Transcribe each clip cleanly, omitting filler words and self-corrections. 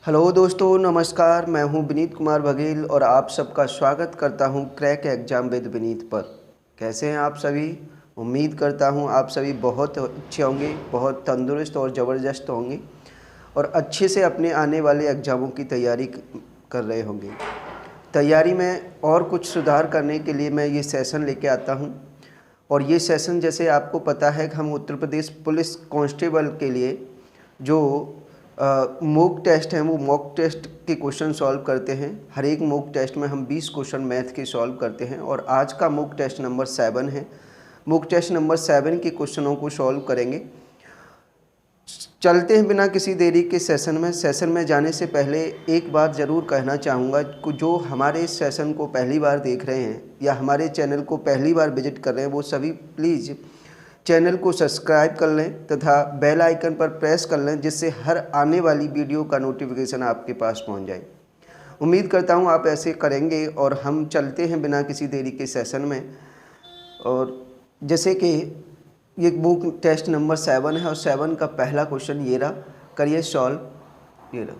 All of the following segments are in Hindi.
हेलो दोस्तों, नमस्कार। मैं हूं विनीत कुमार बघेल और आप सबका स्वागत करता हूं क्रैक एग्जाम विद विनीत पर। कैसे हैं आप सभी? उम्मीद करता हूं आप सभी बहुत अच्छे होंगे, बहुत तंदुरुस्त और ज़बरदस्त होंगे और अच्छे से अपने आने वाले एग्ज़ामों की तैयारी कर रहे होंगे। तैयारी में और कुछ सुधार करने के लिए मैं ये सेशन लेके आता हूं और ये सेशन, जैसे आपको पता है कि हम उत्तर प्रदेश पुलिस कांस्टेबल के लिए जो मॉक टेस्ट हैं वो मॉक टेस्ट के क्वेश्चन सॉल्व करते हैं। हर एक मॉक टेस्ट में हम 20 क्वेश्चन मैथ के सॉल्व करते हैं और आज का मॉक टेस्ट नंबर 7 है। मॉक टेस्ट नंबर 7 के क्वेश्चनों को सॉल्व करेंगे। चलते हैं बिना किसी देरी के सेशन में जाने से पहले एक बात ज़रूर कहना चाहूँगा कि जो हमारे इस सेशन को पहली बार देख रहे हैं या हमारे चैनल को पहली बार विजिट कर रहे हैं, वो सभी प्लीज़ चैनल को सब्सक्राइब कर लें तथा बेल आइकन पर प्रेस कर लें, जिससे हर आने वाली वीडियो का नोटिफिकेशन आपके पास पहुंच जाए। उम्मीद करता हूं आप ऐसे करेंगे और हम चलते हैं बिना किसी देरी के सेशन में। और जैसे कि ये बुक टेस्ट नंबर 7 है और 7 का पहला क्वेश्चन ये रहा, करिए सॉल्व। ये रहा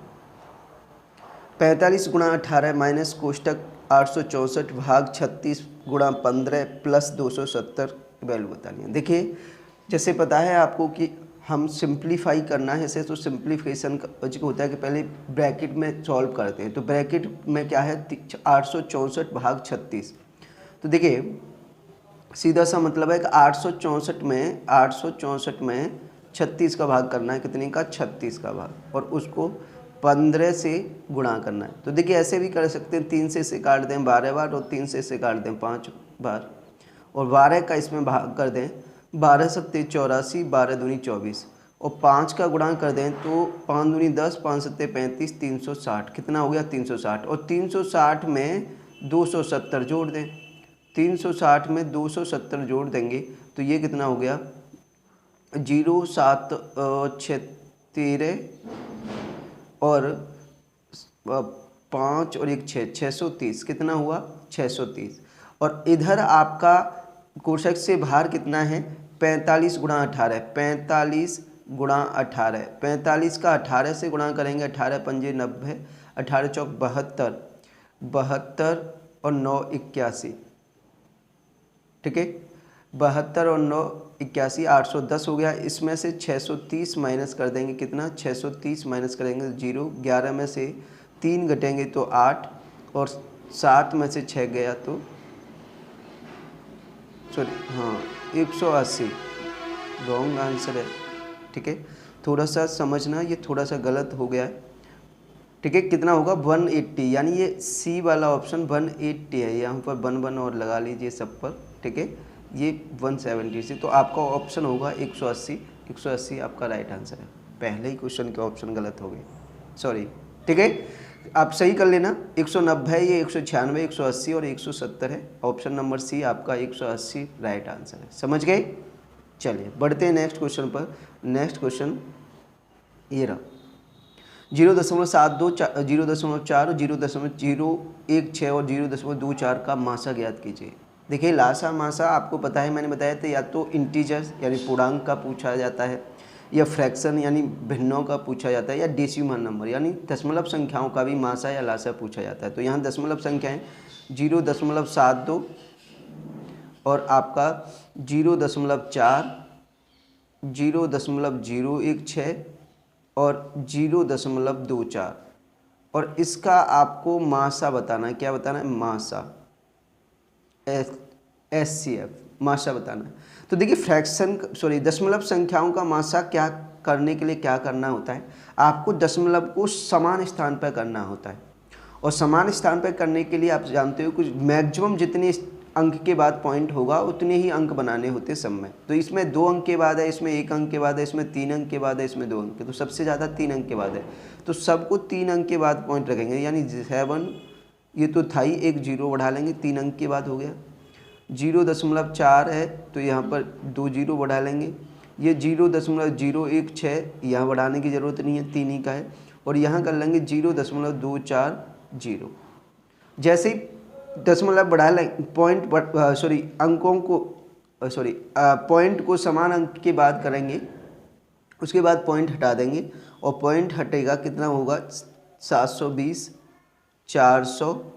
45 गुणा 18 माइनस कोष्टक 864 भाग 36 गुणा 15 प्लस 270 वैल्यू बतानी है। देखिए, जैसे पता है आपको कि हम सिंप्लीफाई करना है इसे, तो सिंप्लीफिकेशन का जो होता है कि पहले ब्रैकेट में सॉल्व करते हैं। तो ब्रैकेट में क्या है, 864 भाग 36। तो देखिए सीधा सा मतलब है कि 864 में 36 का भाग करना है। कितने का? 36 का भाग, और उसको 15 से गुणा करना है। तो देखिए ऐसे भी कर सकते हैं, 3 से इसे काट दें 12 बार और 3 से इसे काट दें 5 बार और 12 का इसमें भाग कर दें। 12 सत्ते 84, 12 दूनी 24 और 5 का गुणा कर दें तो 5 दूनी 10, 5 सत्ते 35, 360। कितना हो गया? 360। और 360 में 270 जोड़ दें। 360 में 270 जोड़ देंगे तो ये कितना हो गया? 0 7 6 13 और 5 और 1 6, 630। कितना हुआ? 630। और इधर आपका कोष्ठक से बाहर कितना है? 45 गुणा 18। 45 गुणा 18, 45 का 18 से गुणा करेंगे। 18 पंजे 90, 18 चौक 72, 72 और 9 81। ठीक है, 72 और 9 81, 810 हो गया। इसमें से 630 माइनस कर देंगे। कितना? 630 माइनस करेंगे 0। 11 में से 3 घटेंगे तो 8 और 7 में से 6 गया तो हाँ 180। रॉन्ग आंसर है। ठीक है, थोड़ा सा समझना, ये थोड़ा सा गलत हो गया है। ठीक है, कितना होगा? 180, यानी ये सी वाला ऑप्शन 180 है। यहाँ पर 1 और लगा लीजिए सब पर। ठीक है, ये 170 से, तो आपका ऑप्शन होगा 180। 180 आपका राइट आंसर है। पहले ही क्वेश्चन के ऑप्शन गलत हो गए, सॉरी। ठीक है, आप सही कर लेना। 190 है, ये 196, 180 और 170 है। ऑप्शन नंबर सी आपका 180 राइट आंसर है। समझ गए? चलिए बढ़ते हैं नेक्स्ट क्वेश्चन पर। नेक्स्ट क्वेश्चन ये रहा, 0.72, 0.4 और 0.016 और 0.24 का मासा ज्ञात कीजिए। देखिए लासा मासा आपको पता है, मैंने बताया था, या तो इंटीजर्स यानी पूर्णांक का पूछा जाता है, या फ्रैक्शन यानी भिन्नों का पूछा जाता है, या डेसिमल नंबर यानी दशमलव संख्याओं का भी मासा या लासा पूछा जाता है। तो यहाँ दशमलव संख्याएं 0.72 और आपका 0.4, 0.016 और 0.24 और इसका आपको मासा बताना है। क्या बताना है? मासा, SCF मासा बताना है। तो देखिए दशमलव संख्याओं का मासा क्या करने के लिए क्या करना होता है? आपको दशमलव को समान स्थान पर करना होता है, और समान स्थान पर करने के लिए आप जानते हो कुछ मैक्सिमम जितने अंक के बाद पॉइंट होगा उतने ही अंक बनाने होते सब में। तो इसमें 2 अंक के बाद है, इसमें 1 अंक के बाद है, इसमें 3 अंक के बाद है, इसमें 2 अंक के, तो सबसे ज़्यादा 3 अंक के बाद है। तो सबको 3 अंक के बाद पॉइंट रखेंगे, यानी 7, ये तो था ही, 1 0 बढ़ा लेंगे, 3 अंक के बाद हो गया। 0.4 है तो यहाँ पर 2 0 बढ़ा लेंगे। ये 0.016 यहाँ बढ़ाने की ज़रूरत नहीं है, 3 ही का है। और यहाँ कर लेंगे 0.240। जैसे ही दशमलव बढ़ा लें, पॉइंट को समान अंक के बाद करेंगे, उसके बाद पॉइंट हटा देंगे और पॉइंट हटेगा कितना होगा 720, 400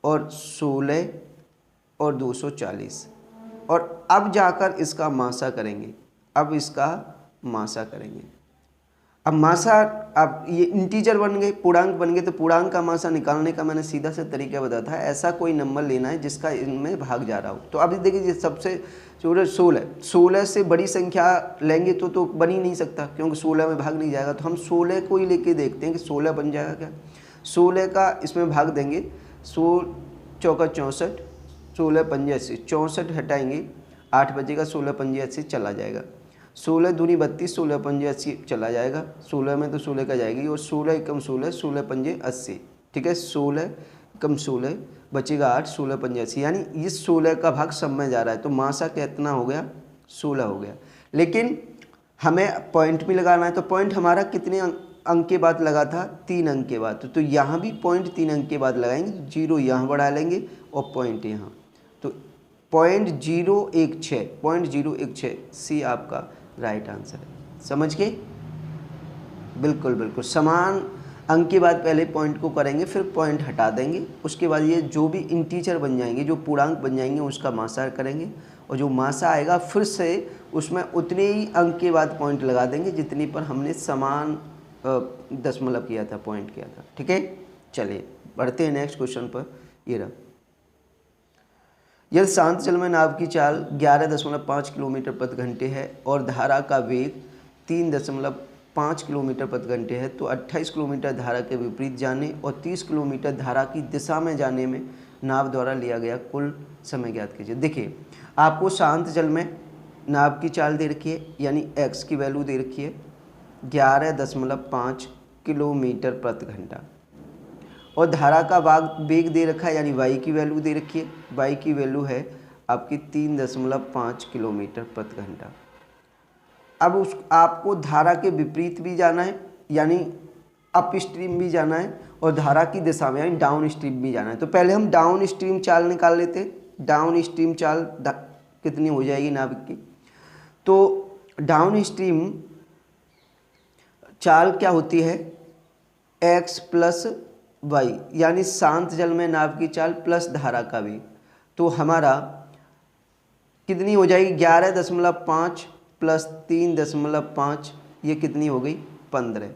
और 16 और 240। और अब जाकर इसका मासा करेंगे, अब इसका मासा करेंगे। अब मासा, अब ये इंटीजर बन गए, पूर्णांक बन गए, तो पूर्णांक का मासा निकालने का मैंने सीधा सा तरीका बताया था। ऐसा कोई नंबर लेना है जिसका इनमें भाग जा रहा हो। तो अभी देखिए सबसे छोटा 16 से बड़ी संख्या लेंगे तो बन ही नहीं सकता, क्योंकि 16 में भाग नहीं जाएगा। तो हम 16 को ही लेके देखते हैं कि 16 बन जाएगा क्या। 16 का इसमें भाग देंगे, 16 चौका 64, 16 पंजे 80, 64 हटाएंगे 8 बजेगा, 16 पंजे 80 चला जाएगा। 16 दूनी 32, 16 पंजे 80 चला जाएगा। 16 में तो 16 का जाएगी, और 16 कम 16, 16 पंजे 80, ठीक है। 16 कम 16 बचेगा 8, 16 पंजे 80, यानी ये 16 का भाग सब में जा रहा है। तो मासा कितना हो गया, 16 हो गया। लेकिन हमें पॉइंट भी लगाना है, तो पॉइंट हमारा कितने अंक के बाद लगा था, 3 अंक के बाद। तो यहाँ भी पॉइंट 3 अंक के बाद लगाएंगे, तो 0 यहाँ बढ़ा लेंगे और पॉइंट यहाँ, तो 0.016 सी आपका राइट आंसर है। समझ गए? बिल्कुल बिल्कुल समान अंक के बाद पहले पॉइंट को करेंगे, फिर पॉइंट हटा देंगे। उसके बाद ये जो भी इंटीजर बन जाएंगे, जो पूर्णांक बन जाएंगे, उसका मासा करेंगे, और जो मासा आएगा फिर से उसमें उतने ही अंक के बाद पॉइंट लगा देंगे जितनी पर हमने समान दशमलव किया था, पॉइंट किया था। ठीक है, चलिए बढ़ते हैं नेक्स्ट क्वेश्चन पर। ये रहा, यदि शांत जल में नाव की चाल 11.5 किलोमीटर प्रति घंटे है और धारा का वेग 3.5 किलोमीटर प्रति घंटे है, तो 28 किलोमीटर धारा के विपरीत जाने और 30 किलोमीटर धारा की दिशा में जाने में नाव द्वारा लिया गया कुल समय ज्ञात कीजिए। देखिए, आपको शांत जल में नाव की चाल दे रखी है, यानी x की वैल्यू दे रखी है 11.5 किलोमीटर प्रति घंटा, और धारा का वेग दे रखा है, यानी y की वैल्यू दे रखी है। y की वैल्यू है आपकी 3.5 किलोमीटर प्रति घंटा। अब आपको धारा के विपरीत भी जाना है, यानी अप स्ट्रीम भी जाना है, और धारा की दिशा में यानी डाउन स्ट्रीम भी जाना है। तो पहले हम डाउन स्ट्रीम चाल निकाल लेते हैं। डाउन स्ट्रीम चाल कितनी हो जाएगी नाविक की, तो डाउन स्ट्रीम चाल क्या होती है, x प्लस y, यानी शांत जल में नाव की चाल प्लस धारा का वेग। तो हमारा कितनी हो जाएगी, 11.5 प्लस 3.5, ये कितनी हो गई, 15।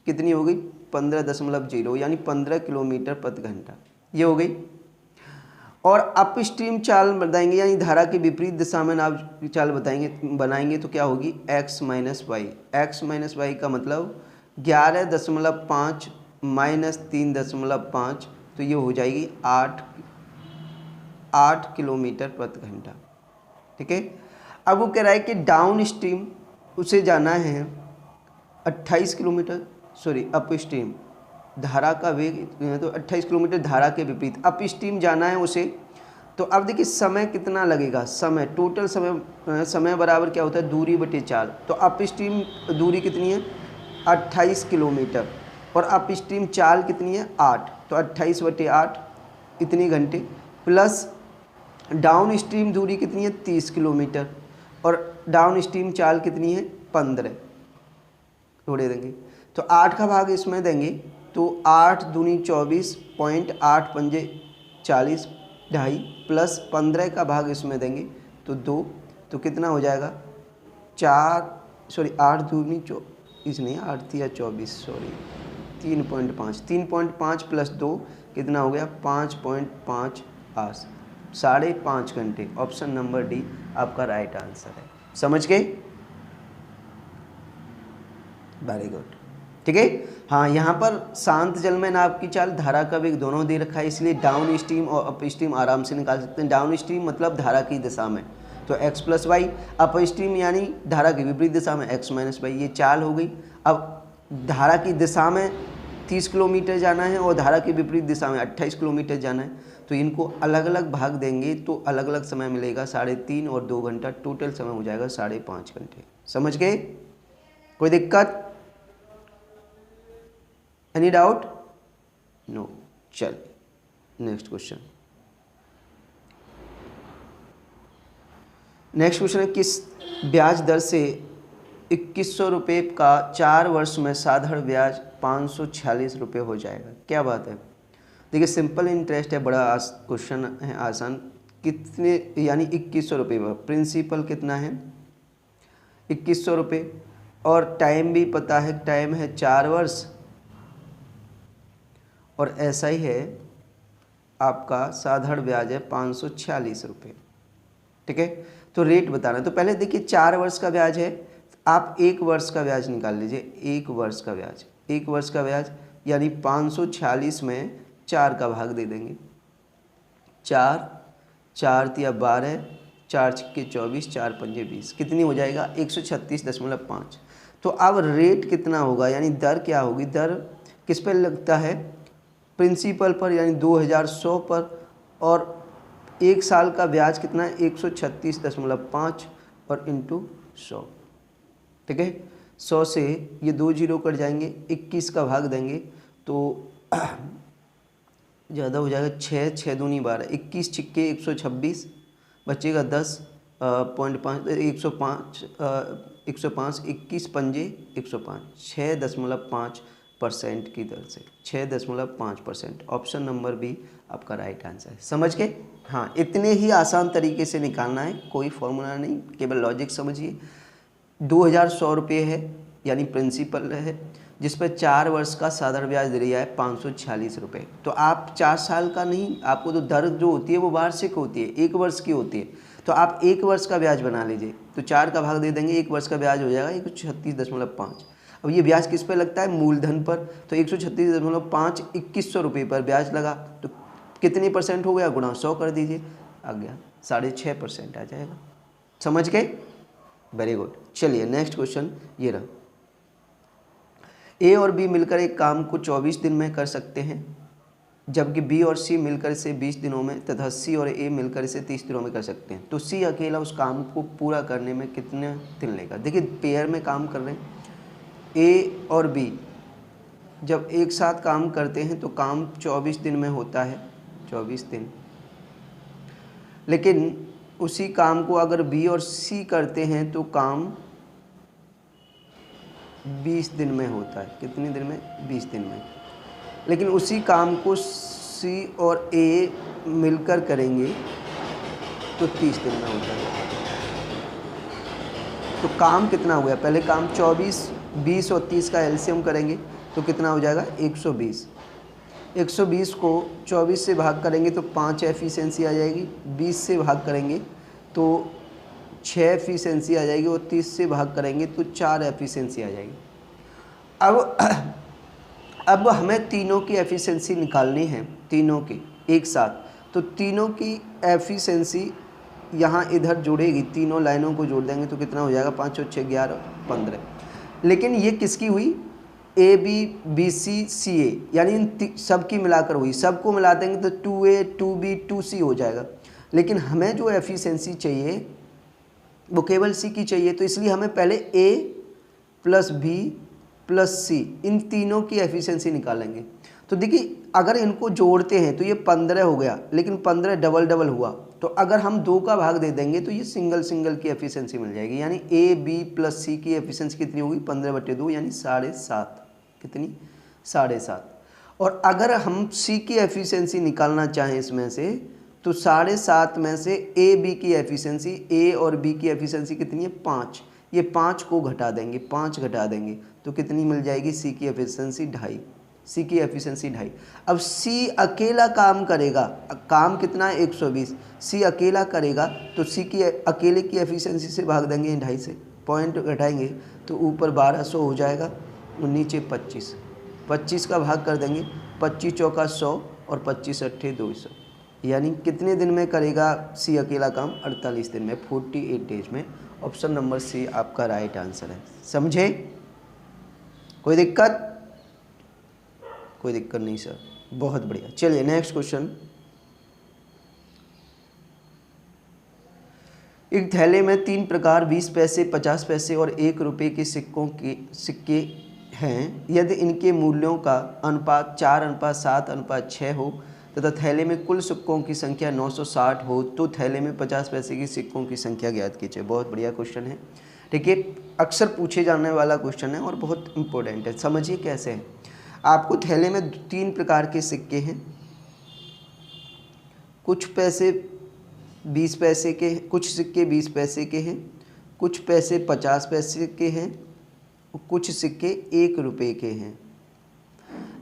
कितनी हो गई, 15.0, यानी 15 किलोमीटर प्रति घंटा, ये हो गई। और अप स्ट्रीम चाल बताएंगे, यानी धारा के विपरीत दिशा में नाव की चाल बनाएंगे तो क्या होगी, x minus y. x minus y का मतलब 11.5 माइनस 3.5, तो ये हो जाएगी 8 किलोमीटर प्रति घंटा। ठीक है, अब वो कह रहा है कि डाउन स्ट्रीम उसे जाना है 28 किलोमीटर, सॉरी अप स्ट्रीम धारा का वेग तो 28 किलोमीटर धारा के विपरीत अप स्ट्रीम जाना है उसे। तो अब देखिए समय कितना लगेगा, समय टोटल समय बराबर क्या होता है, दूरी बटे चाल। तो अप स्ट्रीम दूरी कितनी है, 28 किलोमीटर, और अप स्ट्रीम चाल कितनी है, 8। तो 28 बटे 8 इतनी घंटे, प्लस डाउन स्ट्रीम दूरी कितनी है, 30 किलोमीटर, और डाउन स्ट्रीम चाल कितनी है, 15 जोड़े देंगे। तो 8 का भाग इसमें देंगे, तो 8 दूनी 24, 8 पंजे 40, 2.5, प्लस 15 का भाग इसमें देंगे तो 2, तो कितना हो जाएगा 8 दूनी 24 नहीं, 8 या 24 सॉरी 3.5 प्लस 2 कितना हो गया 5.5 आवर्स, 5.5 घंटे। ऑप्शन नंबर डी आपका राइट आंसर है। समझ गए, वेरी गुड। ठीक है, हाँ, यहाँ पर शांत जल में नाव की चाल धारा का वेग दोनों दे रखा है, इसलिए डाउन स्ट्रीम और अप स्ट्रीम आराम से निकाल सकते हैं। डाउन स्ट्रीम मतलब धारा की दिशा में, तो x plus y, upstream यानी धारा की विपरीत दिशा में x माइनस वाई, ये चाल हो गई। अब धारा की दिशा में 30 किलोमीटर जाना है और धारा की विपरीत दिशा में 28 किलोमीटर जाना है, तो इनको अलग अलग भाग देंगे तो अलग अलग समय मिलेगा, 3.5 और 2 घंटा, टोटल समय हो जाएगा 5.5 घंटे। समझ गए, कोई दिक्कत, एनी डाउट, नो। चल नेक्स्ट क्वेश्चन। नेक्स्ट क्वेश्चन है, किस ब्याज दर से 2100 रुपये का 4 वर्ष में साधारण ब्याज 546 रुपये हो जाएगा। क्या बात है। देखिए सिंपल इंटरेस्ट है, बड़ा क्वेश्चन है आसान। कितने यानी 2100 रुपये पर प्रिंसिपल कितना है 2100 रुपये, और टाइम भी पता है, टाइम है 4 वर्ष, और ऐसा ही है आपका साधारण ब्याज है 546 रुपये। ठीक है, तो रेट बताना। तो पहले देखिए 4 वर्ष का ब्याज है, आप 1 वर्ष का ब्याज निकाल लीजिए। 1 वर्ष का ब्याज, 1 वर्ष का ब्याज यानी 546 में 4 का भाग दे देंगे। 4 4 तिया 12, 4 छक्के 24, 4 पंजे 20, कितनी हो जाएगा 136.5। तो अब रेट कितना होगा, यानी दर क्या होगी, दर किस पर लगता है, प्रिंसिपल पर, यानी 2100 पर, और 1 साल का ब्याज कितना है 136.5 और इंटू 100। ठीक है, 100 से ये 2 जीरो कट जाएंगे, 21 का भाग देंगे तो ज़्यादा हो जाएगा, 6 6 दूनी 12, 21 छिक्के 126, बचेगा 10.5 105 105, 21 पंजे 105, 6.5% की दर से, 6.5%। ऑप्शन नंबर बी आपका राइट आंसर है। समझ के, हाँ इतने ही आसान तरीके से निकालना है, कोई फॉर्मूला नहीं, केवल लॉजिक समझिए। 2100 रुपये है यानी प्रिंसिपल है, जिस पर 4 वर्ष का साधारण ब्याज दे दिया है 546 रुपये। तो आप 4 साल का नहीं, आपको तो दर जो होती है वो वार्षिक होती है, 1 वर्ष की होती है। तो आप 1 वर्ष का ब्याज बना लीजिए, तो 4 का भाग दे देंगे, 1 वर्ष का ब्याज हो जाएगा 136.5। अब ये ब्याज किस पे लगता है, मूलधन पर। तो 136.5 2100 रुपये पर ब्याज लगा, तो कितनी परसेंट हो गया, गुणा 100 कर दीजिए, आ गया 6.5% आ जाएगा। समझ गए, वेरी गुड। चलिए नेक्स्ट क्वेश्चन ये रहा। ए और बी मिलकर एक काम को 24 दिन में कर सकते हैं, जबकि बी और सी मिलकर इसे 20 दिनों में तथा सी और ए मिलकर इसे 30 दिनों में कर सकते हैं। तो सी अकेला उस काम को पूरा करने में कितने दिन लेगा। देखिए पेयर में काम कर रहे हैं, ए और बी जब एक साथ काम करते हैं तो काम 24 दिन में होता है, 24 दिन। लेकिन उसी काम को अगर बी और सी करते हैं तो काम 20 दिन में होता है। कितने दिन में, 20 दिन में। लेकिन उसी काम को सी और ए मिलकर करेंगे तो 30 दिन में होता है। तो काम कितना हो गया, पहले काम 24, 20 और 30 का एलसीएम करेंगे तो कितना हो जाएगा 120। 120 को 24 से भाग करेंगे तो 5 एफिशिएंसी आ जाएगी, 20 से भाग करेंगे तो 6 एफिशिएंसी आ जाएगी, और 30 से भाग करेंगे तो 4 एफिशिएंसी आ जाएगी। अब हमें तीनों की एफिशिएंसी निकालनी है, तीनों की एक साथ। तो तीनों की एफिशिएंसी यहाँ इधर जुड़ेगी, तीनों लाइनों को जोड़ देंगे तो कितना हो जाएगा 5 और 6 11 15। लेकिन ये किसकी हुई, ए बी बी सी सी ए, यानी इन सबकी मिलाकर हुई। सबको मिला देंगे तो 2A 2B 2C हो जाएगा। लेकिन हमें जो एफिशिएंसी चाहिए वो केवल सी की चाहिए, तो इसलिए हमें पहले A plus B plus C इन तीनों की एफिशिएंसी निकालेंगे। तो देखिए अगर इनको जोड़ते हैं तो ये 15 हो गया, लेकिन 15 डबल डबल हुआ, तो अगर हम 2 का भाग दे देंगे तो ये सिंगल सिंगल की एफिशिएंसी मिल जाएगी। यानी A B प्लस C की एफिशिएंसी कितनी होगी 15/2 यानी 7.5। कितनी, 7.5। और अगर हम C की एफिशिएंसी निकालना चाहें इसमें से, तो 7.5 में से A B की एफिशिएंसी, A और B की एफिशिएंसी कितनी है 5, ये 5 को घटा देंगे, 5 घटा देंगे तो कितनी मिल जाएगी C की एफिशिएंसी 2.5। C की एफिशिएंसी 2.5। अब C अकेला काम करेगा, काम कितना है 120, C अकेला करेगा तो C की अकेले की एफिशिएंसी से भाग देंगे 2.5 से, पॉइंट घटाएंगे तो ऊपर 1200 हो जाएगा और नीचे 25, 25 का भाग कर देंगे, 25 चौका 100 और 25 अट्ठे 200। यानी कितने दिन में करेगा C अकेला काम, 48 दिन में, 48 डेज में। ऑप्शन नंबर C आपका राइट आंसर है। समझे, कोई दिक्कत, कोई दिक्कत नहीं सर, बहुत बढ़िया। चलिए नेक्स्ट क्वेश्चन। एक थैले में 3 प्रकार 20 पैसे, 50 पैसे और 1 रुपये के सिक्के हैं। यदि इनके मूल्यों का अनुपात 4:7:6 हो तथा थैले में कुल सिक्कों की संख्या 960 हो तो थैले में 50 पैसे के सिक्कों की संख्या ज्ञात कीजिए। बहुत बढ़िया क्वेश्चन है। ठीक है, अक्सर पूछे जाने वाला क्वेश्चन है और बहुत इंपॉर्टेंट है। समझिए कैसे है। आपको थैले में 3 प्रकार के सिक्के हैं, कुछ पैसे 20 पैसे के, कुछ सिक्के 20 पैसे के हैं, कुछ पैसे 50 पैसे के हैं, कुछ सिक्के 1 रुपये के हैं।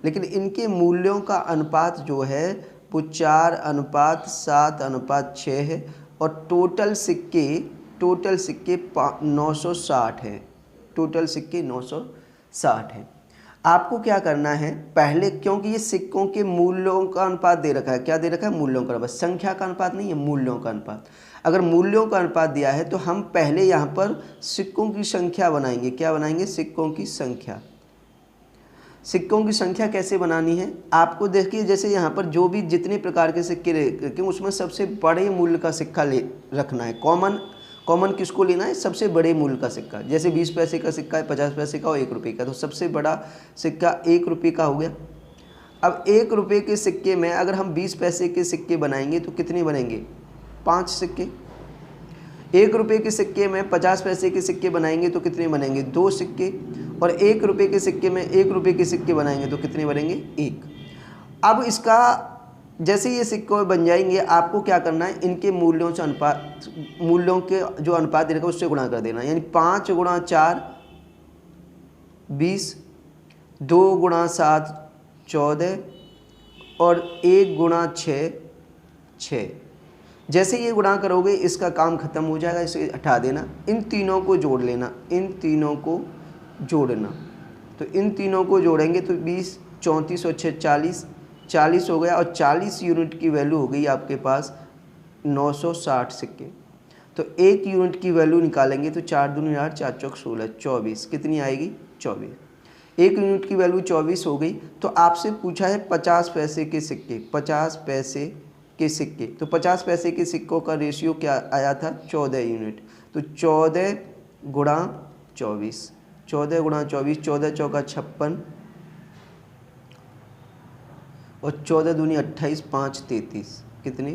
लेकिन इनके मूल्यों का अनुपात जो है वो 4:7:6 है और टोटल सिक्के 960 हैं। टोटल सिक्के 960 हैं। आपको क्या करना है पहले, क्योंकि ये सिक्कों के मूल्यों का अनुपात दे रखा है। क्या दे रखा है? मूल्यों का अनुपात। संख्या का अनुपात नहीं है, मूल्यों का अनुपात। अगर मूल्यों का अनुपात दिया है तो हम पहले यहाँ पर सिक्कों की संख्या बनाएंगे। क्या बनाएंगे? सिक्कों की संख्या। सिक्कों की संख्या कैसे बनानी है आपको देखिए, जैसे यहाँ पर जो भी जितने प्रकार के सिक्के रखे उसमें सबसे बड़े मूल्य का सिक्का ले रखना है। कॉमन किसको लेना है? सबसे बड़े मूल्य का सिक्का। जैसे 20 पैसे का सिक्का है, 50 पैसे का और 1 रुपये का, तो सबसे बड़ा सिक्का 1 रुपये का हो गया। अब 1 रुपये के सिक्के में अगर हम 20 पैसे के सिक्के बनाएंगे तो कितने बनेंगे? 5 सिक्के। 1 रुपये के सिक्के में 50 पैसे के सिक्के बनाएंगे तो कितने बनेंगे? 2 सिक्के। और 1 रुपये के सिक्के में 1 रुपये के सिक्के बनाएंगे तो कितने बनेंगे? 1। अब इसका जैसे ये सिक्के बन जाएंगे आपको क्या करना है, इनके मूल्यों से मूल्यों के जो अनुपात दे रखा है उससे गुणा कर देना। यानी 5 × 4 20, 2 × 7 14 और 1 × 6 6। जैसे ये गुणा करोगे इसका काम खत्म हो जाएगा, इसे हटा देना। इन तीनों को जोड़ लेना, इन तीनों को जोड़ना। तो इन तीनों को जोड़ेंगे तो 20, 34 और 6 40 हो गया। और 40 यूनिट की वैल्यू हो गई आपके पास 960 सिक्के। तो 1 यूनिट की वैल्यू निकालेंगे तो 4 दूनी 8, 4 चौक 16, 24 कितनी आएगी? 24। 1 यूनिट की वैल्यू 24 हो गई। तो आपसे पूछा है 50 पैसे के सिक्के, 50 पैसे के सिक्के। तो 50 पैसे के सिक्कों का रेशियो क्या आया था? 14 यूनिट। तो 14 × 24, 14 × 24, 14 चौका 56 और 14 दूनी 28, 5 33 कितनी?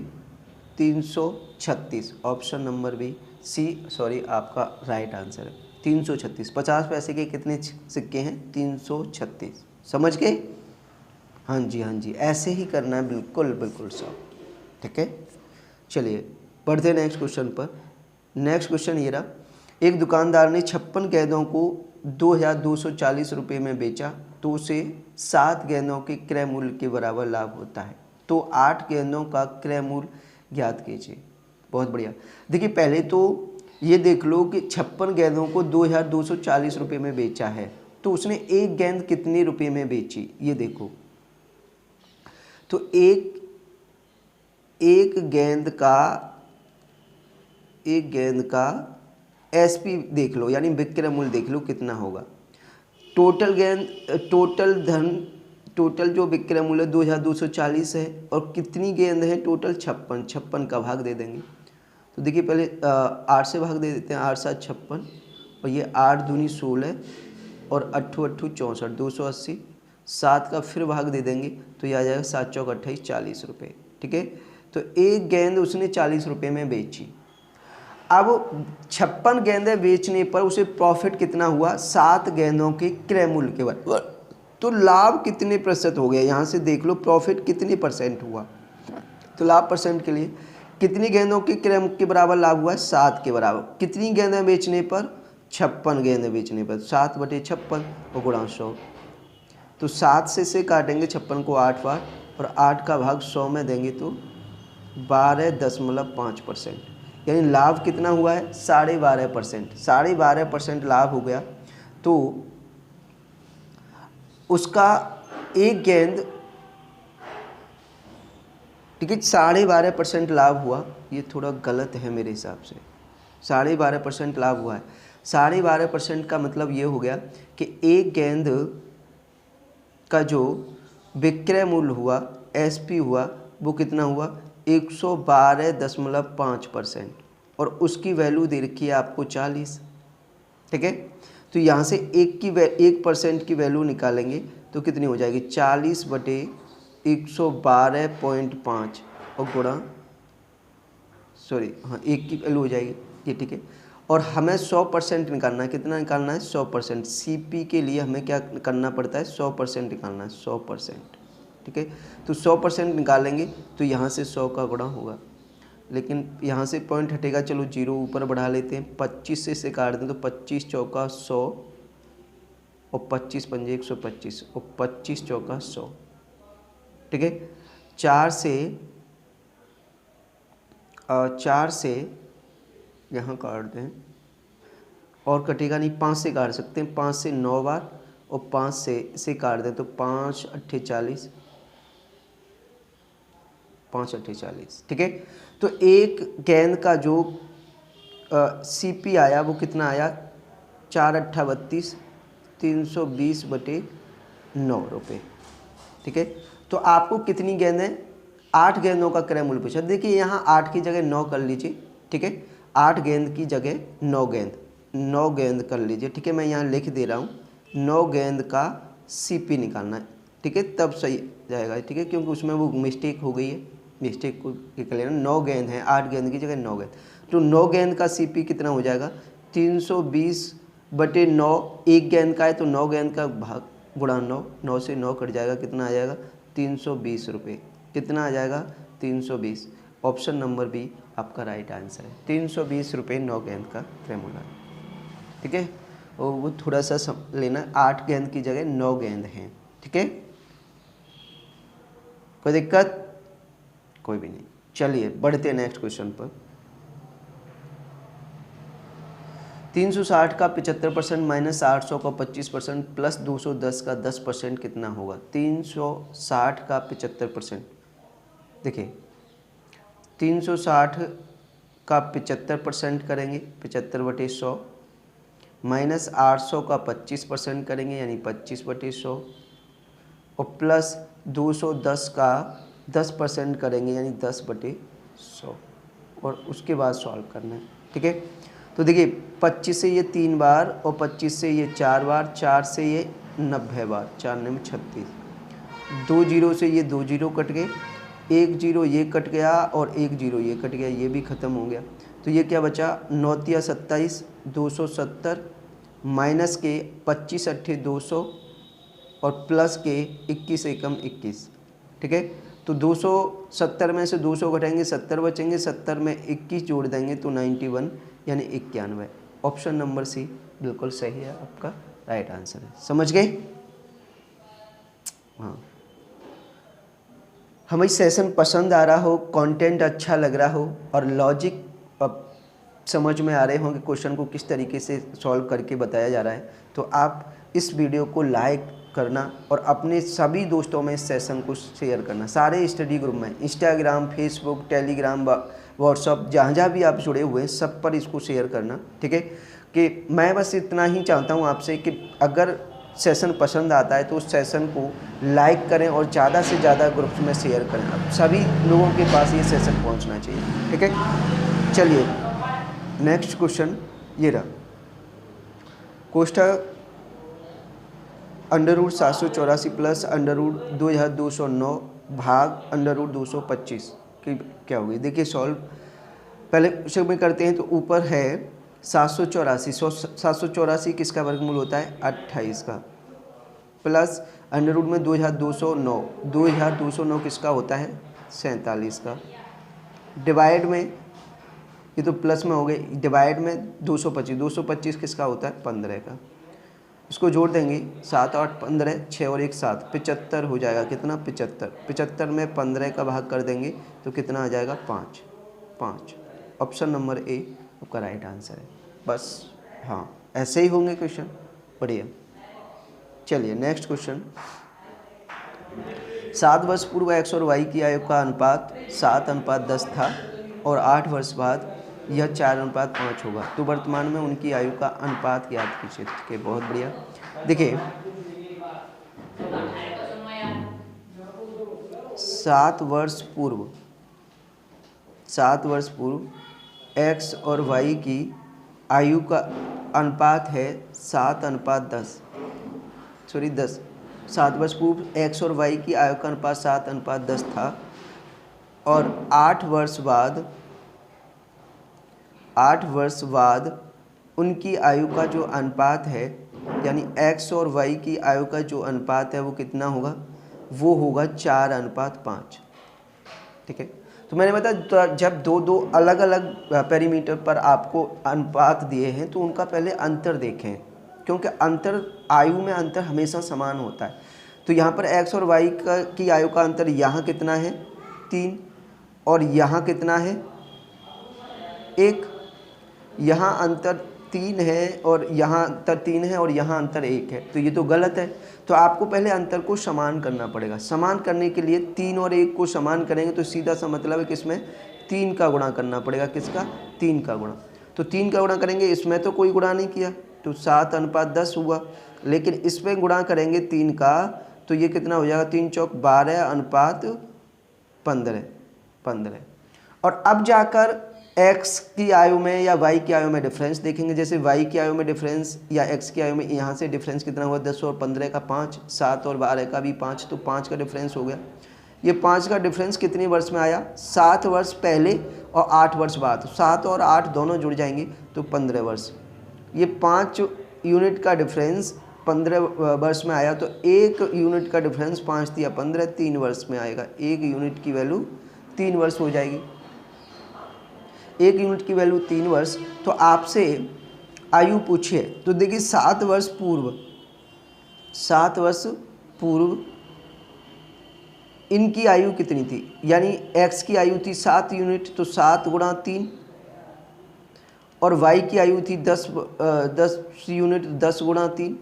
336। ऑप्शन नंबर बी सी आपका राइट आंसर है 336। 50 पैसे के कितने सिक्के हैं? 336। समझ गए? हाँ जी, ऐसे ही करना है, बिल्कुल बिल्कुल सब। ठीक है, चलिए बढ़ते हैं नेक्स्ट क्वेश्चन पर। नेक्स्ट क्वेश्चन ये रहा, एक दुकानदार ने 56 गेंदों को 2240 रुपये में बेचा तो उसे 7 गेंदों के क्रय मूल्य के बराबर लाभ होता है। तो 8 गेंदों का क्रय मूल्य ज्ञात कीजिए। बहुत बढ़िया। देखिए पहले तो ये देख लो कि 56 गेंदों को 2240 रुपये में बेचा है, तो उसने एक गेंद कितने रुपये में बेची ये देखो। तो एक गेंद का एसपी देख लो, यानी विक्रय मूल्य देख लो कितना होगा। टोटल जो विक्रय मूल्य 2240 है और कितनी गेंद है टोटल? 56 का भाग दे देंगे। तो देखिए पहले 8 से भाग दे देते हैं, 8 7 56 और ये 8 दूनी 16 और 8 8 64 280। 7 का फिर भाग दे देंगे तो ये आ जाएगा 7 चौक 28 40 रुपये। ठीक है, तो एक गेंद उसने 40 रुपये में बेची। अब 56 गेंदें बेचने पर उसे प्रॉफिट कितना हुआ? 7 गेंदों के क्रय मूल्य के बराबर। तो लाभ कितने प्रतिशत हो गया? यहाँ से देख लो प्रॉफिट कितने % हुआ। तो लाभ % के लिए कितनी गेंदों के क्रय के बराबर लाभ हुआ है? 7 के बराबर। कितनी गेंदें बेचने पर? 56 गेंदें बेचने पर। 7/56 और गुणा 100। तो 7 से काटेंगे 56 को 8 बार और 8 का भाग 100 में देंगे तो 12.5%। यानी लाभ कितना हुआ है? 12.5%। 12.5% लाभ हो गया। तो उसका एक गेंद, ठीक है, 12.5% लाभ हुआ। ये थोड़ा गलत है मेरे हिसाब से। 12.5% लाभ हुआ है। 12.5% का मतलब ये हो गया कि एक गेंद का जो विक्रय मूल्य हुआ, एसपी हुआ, वो कितना हुआ? 112.5% और उसकी वैल्यू दे रखी है आपको 40। ठीक है, तो यहाँ से 1% की वैल्यू निकालेंगे तो कितनी हो जाएगी? 40/112.5 और गुणा 1 की वैल्यू हो जाएगी ये। ठीक है, और हमें 100% निकालना है। कितना निकालना है? 100%। CP के लिए हमें क्या करना पड़ता है? 100% निकालना है, 100%। ठीक है, तो 100% निकालेंगे तो यहाँ से 100 का गुणा होगा, लेकिन यहाँ से पॉइंट हटेगा, चलो 0 ऊपर बढ़ा लेते हैं। 25 से इसे काट दें तो 25 चौका 100 और 25 पंजे 125 और 25 चौका 100। ठीक है, 4 से यहाँ काट दें और कटेगा नहीं, 5 से काट सकते हैं, 5 से 9 बार और 5 से इसे काट दें तो 5 अट्ठे 40, 5 अट्ठे 40। ठीक है, तो एक गेंद का जो CP आया वो कितना आया? 4 अट्ठा 32, 320/9 रुपये। ठीक है, तो आपको कितनी गेंद है? 8 गेंदों का क्रय मूल्य पूछा। देखिए यहाँ 8 की जगह 9 कर लीजिए। ठीक है, 8 गेंद की जगह 9 गेंद कर लीजिए। ठीक है, मैं यहाँ लिख दे रहा हूँ 9 गेंद का CP निकालना है। ठीक है, तब सही जाएगा। ठीक है, क्योंकि उसमें वो मिस्टेक हो गई है, मिस्टेक को निकल लेना। 9 गेंद हैं, 8 गेंद की जगह 9 गेंद, तो 9 गेंद का CP कितना हो जाएगा? 320/9। एक गेंद का है तो 9 गेंद का भाग गुणा 9, 9 से 9 कट जाएगा, कितना आ जाएगा? 320 रुपये। कितना आ जाएगा? 320। ऑप्शन नंबर बी आपका राइट आंसर है। 320 रुपये 9 गेंद का क्रय मूल्य। ठीक है, और वो थोड़ा सा लेना, 8 गेंद की जगह 9 गेंद हैं। ठीक है, कोई दिक्कत? कोई भी नहीं। चलिए बढ़ते हैं नेक्स्ट क्वेश्चन पर। 360 का 75% माइनस 800 का 25% प्लस 210 का 10% कितना होगा? 360 का 75%, देखिए 360 का 75% करेंगे, 75/100, माइनस 800 का 25% करेंगे यानी 25/100, और प्लस 210 का 10% करेंगे यानी 10/100, और उसके बाद सॉल्व करना है। ठीक है, तो देखिए 25 से ये 3 बार और 25 से ये 4 बार, 4 से ये 90 बार, 4 9 36, 2 जीरो से ये 2 जीरो कट गए, 1 जीरो ये कट गया और 1 जीरो ये कट गया, ये भी ख़त्म हो गया। तो ये क्या बचा? 9 तिया 27, 270 माइनस के 25 अट्ठे 200 और प्लस के 21 एकम 21। ठीक है, तो 270 में से 200 घटाएंगे, 70 बचेंगे, 70 में 21 जोड़ देंगे तो 91 यानी 91। ऑप्शन नंबर सी बिल्कुल सही है, आपका राइट आंसर है। समझ गए? हाँ, हमें सेशन पसंद आ रहा हो, कंटेंट अच्छा लग रहा हो और लॉजिक अब समझ में आ रहे होंगे, क्वेश्चन को किस तरीके से सॉल्व करके बताया जा रहा है, तो आप इस वीडियो को लाइक करना और अपने सभी दोस्तों में इस सेशन को शेयर करना। सारे स्टडी ग्रुप में, इंस्टाग्राम, फेसबुक, टेलीग्राम, व्हाट्सअप, जहाँ भी आप जुड़े हुए हैं सब पर इसको शेयर करना। ठीक है, कि मैं बस इतना ही चाहता हूँ आपसे कि अगर सेशन पसंद आता है तो उस सेशन को लाइक करें और ज़्यादा से ज़्यादा ग्रुप्स में शेयर करें। अब सभी लोगों के पास ये सेशन पहुँचना चाहिए। ठीक है, चलिए नेक्स्ट क्वेश्चन ये रहा। कोष्ठक √784 प्लस √2209 भाग √225 की क्या होगी? देखिए सॉल्व पहले क्वेश्चन में करते हैं। तो ऊपर है 784 किसका वर्गमूल होता है? 28 का, प्लस अंडर रूट में 2209 किसका होता है? 47 का, डिवाइड में ये तो प्लस में हो गए, डिवाइड में 225 किसका होता है? 15 का। इसको जोड़ देंगे 7 8 15, 6 और 1 7, 75 हो जाएगा। कितना? 75 में 15 का भाग कर देंगे तो कितना आ जाएगा? 5। ऑप्शन नंबर ए आपका राइट आंसर है। बस हाँ, ऐसे ही होंगे क्वेश्चन। बढ़िया, चलिए नेक्स्ट क्वेश्चन। 7 वर्ष पूर्व एक्स और वाई की आयु का अनुपात 7:10 था और 8 वर्ष बाद यह 4:5 होगा, तो वर्तमान में उनकी आयु का अनुपात ज्ञात कीजिए। ठीक है, बहुत बढ़िया। देखिए 7 वर्ष पूर्व एक्स और वाई की आयु का अनुपात है 7:10। 7 वर्ष पूर्व एक्स और वाई की आयु का अनुपात 7:10 था और 8 वर्ष बाद उनकी आयु का जो अनुपात है, यानी x और y की आयु का जो अनुपात है वो कितना होगा, वो होगा 4:5। ठीक है, तो मैंने बताया जब दो अलग अलग पैरामीटर पर आपको अनुपात दिए हैं तो उनका पहले अंतर देखें, क्योंकि अंतर, आयु में अंतर हमेशा समान होता है। तो यहाँ पर x और y की आयु का अंतर यहाँ कितना है 3, और यहाँ कितना है 1, यहाँ अंतर 3 है और यहाँ अंतर 3 है और यहाँ अंतर 1 है, तो ये तो गलत है। तो आपको पहले अंतर को समान करना पड़ेगा। समान करने के लिए 3 और 1 को समान करेंगे तो सीधा सा मतलब है कि इसमें 3 का गुणा करना पड़ेगा। किसका? 3 का गुणा। तो 3 का गुणा करेंगे, इसमें तो कोई गुणा नहीं किया तो 7:10 हुआ, लेकिन इस पर गुणा करेंगे 3 का तो ये कितना हो जाएगा, 3 चौक 12:15। और अब जाकर x की आयु में या y की आयु में डिफरेंस देखेंगे। जैसे y की आयु में डिफरेंस या x की आयु में, यहाँ से डिफरेंस कितना हुआ, 10 और 15 का 5, 7 और 12 का भी 5, तो 5 का डिफरेंस हो गया। ये 5 का डिफरेंस कितने वर्ष में आया, 7 वर्ष पहले और 8 वर्ष बाद। 7 और 8 दोनों जुड़ जाएंगे तो 15 वर्ष। ये 5 यूनिट का डिफरेंस 15 वर्ष में आया, तो 1 यूनिट का डिफरेंस 5 दिया 15, 3 वर्ष में आएगा। 1 यूनिट की वैल्यू 3 वर्ष हो जाएगी। 1 यूनिट की वैल्यू 3 वर्ष। तो आपसे आयु पूछिए तो देखिए 7 वर्ष पूर्व इनकी आयु कितनी थी, यानी x की आयु थी 7 यूनिट, तो 7 गुणा 3, और y की आयु थी 10 यूनिट, 10 गुणा 3,